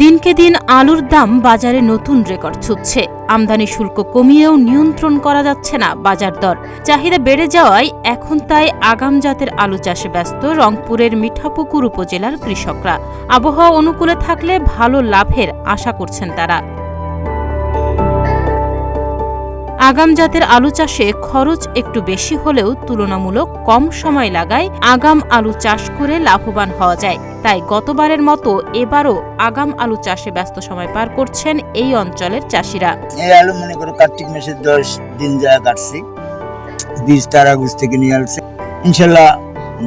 দিনকে দিন আলুর দাম বাজারে নতুন রেকর্ড ছুঁচ্ছে। আমদানি শুল্ক কমিয়েও নিয়ন্ত্রণ করা যাচ্ছে না বাজার দর। চাহিদা বেড়ে যাওয়ায় এখন তাই আগাম জাতের আলু চাষে ব্যস্ত রংপুরের মিঠাপুকুর উপজেলার কৃষকরা। আবহাওয়া অনুকূলে থাকলে ভালো লাভের আশা করছেন তারা। আগাম জাতের আলু চাষে খরচ একটু বেশি হলেও তুলনামূলক কম সময় লাগায় আগাম আলু চাষ করে লাভবান হওয়া যায়। তাই গতবারের মতো এবারও আগাম আলু চাষে ব্যস্ত সময় পার করছেন এই অঞ্চলের চাষিরা। এই আলু মনে করো কার্তিক মাসের 10 দিন যা কাটছি, বীজ তার আগস্ট থেকে নিয়ে আসছে। ইনশাল্লাহ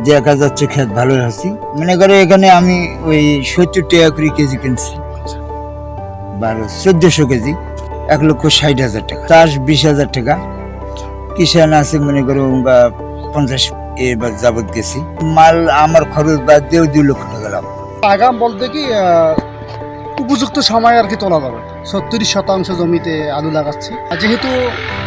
দেখা যাচ্ছে ক্ষেত ভালো আছে। মনে করো এখানে আমি ওই 70 টাকা করে কেজি কিনছি, 1400 কেজি, 1,60,000 টাকা। চাষ 20,000 টাকা। কিষান আছে মনে করো 50 এবার যাবত গেছি। মাল আমার খরচ বাদ দিয়েও 2 লক্ষ টাকা লাভ। আগাম বলতে কি উপযুক্ত সময় আর কি তোলা যাবে। 70% জমিতে আলু লাগাচ্ছি। যেহেতু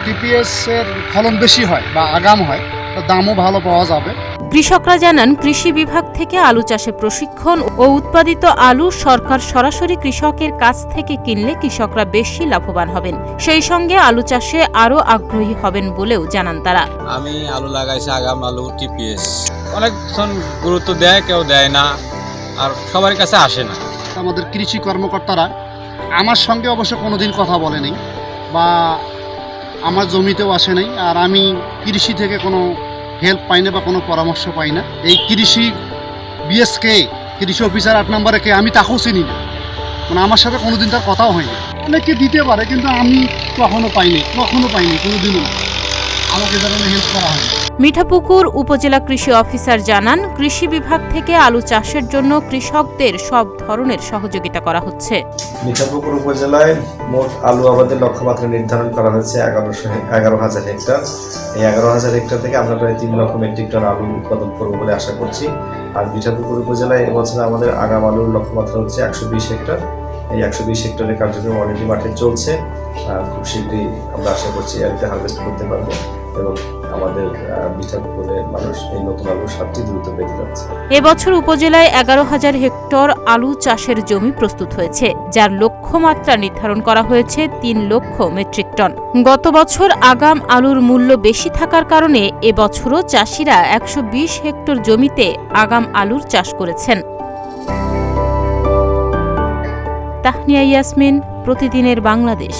টিপিএস এর ফলন বেশি হয় বা আগাম হয়, দামও ভালো পাওয়া যাবে। কৃষকরা জানান, কৃষি বিভাগ থেকে আলু চাষে প্রশিক্ষণ ও উৎপাদিত আলু সরকার সরাসরি কৃষকের কাছ থেকে কিনলে কৃষকরা বেশি লাভবান হবেন। সেই সঙ্গে আলু চাষে আরও আগ্রহী হবেন বলেও জানান তারা। আমি আলু লাগাইছি আগাম আলু টিপিএস। অনেক গুরুত্ব দেয়, কেউ দেয় না, আর সবার কাছে আসে না। আমাদের কৃষি কর্মকর্তারা আমার সঙ্গে অবশ্য কোনোদিন কথা বলেনি বা আমার জমিতেও আসে নাই। আর আমি কৃষি থেকে কোনো হেল্প পাই না বা কোনো পরামর্শ পাই না। এই কৃষি বিএসকে কৃষি অফিসার 8 নম্বরে কে, আমি তাকেও চিনি না, মানে আমার সাথে কোনোদিন তার কথাও হয়নি। অনেকে দিতে পারে কিন্তু আমি কখনো পাইনি কোনোদিনও আমাকে ধরনের হেল্প করা হয়। মিঠাপুকুর উপজেলা কৃষি অফিসার জানান, কৃষি বিভাগ থেকে আলু চাষের জন্য কৃষকদের সব ধরনের সহযোগিতা করা হচ্ছে। মিঠাপুকুর উপজেলায় মোট আলু আবাদের লক্ষ্যমাত্রা নির্ধারণ করা হয়েছে 11,000 হেক্টর। এই 11,000 হেক্টর থেকে আমরা প্রায় 3 লক্ষ মেট্রিক টন আলু উৎপাদন করবো বলে আশা করছি। আর মিঠাপুকুর উপজেলায় এবছর আমাদের আগাম আলুর লক্ষ্যমাত্রা হচ্ছে 120 হেক্টর। এই 120 হেক্টরের কার্যক্রম অলরেডি মাঠে চলছে। খুব শীঘ্রই আমরা আশা করছি এতে হারভেস্ট করতে পারবো এবং আমাদের মিঠাপুকুরের মানুষ এই নতুন আলুর স্বাদটি দ্রুত পেতে যাচ্ছে। এবছর উপজেলায় 11,000 হেক্টর আলু চাষের জমি প্রস্তুত হয়েছে, যার লক্ষ্যমাত্রা নির্ধারণ করা হয়েছে 3 লক্ষ মেট্রিক টন। গত বছর আগাম আলুর মূল্য বেশি থাকার কারণে এবছরও চাষিরা 120 হেক্টর জমিতে আগাম আলুর চাষ করেছেন। তাহনিয়া ইয়াসমিন, প্রতিদিনের বাংলাদেশ।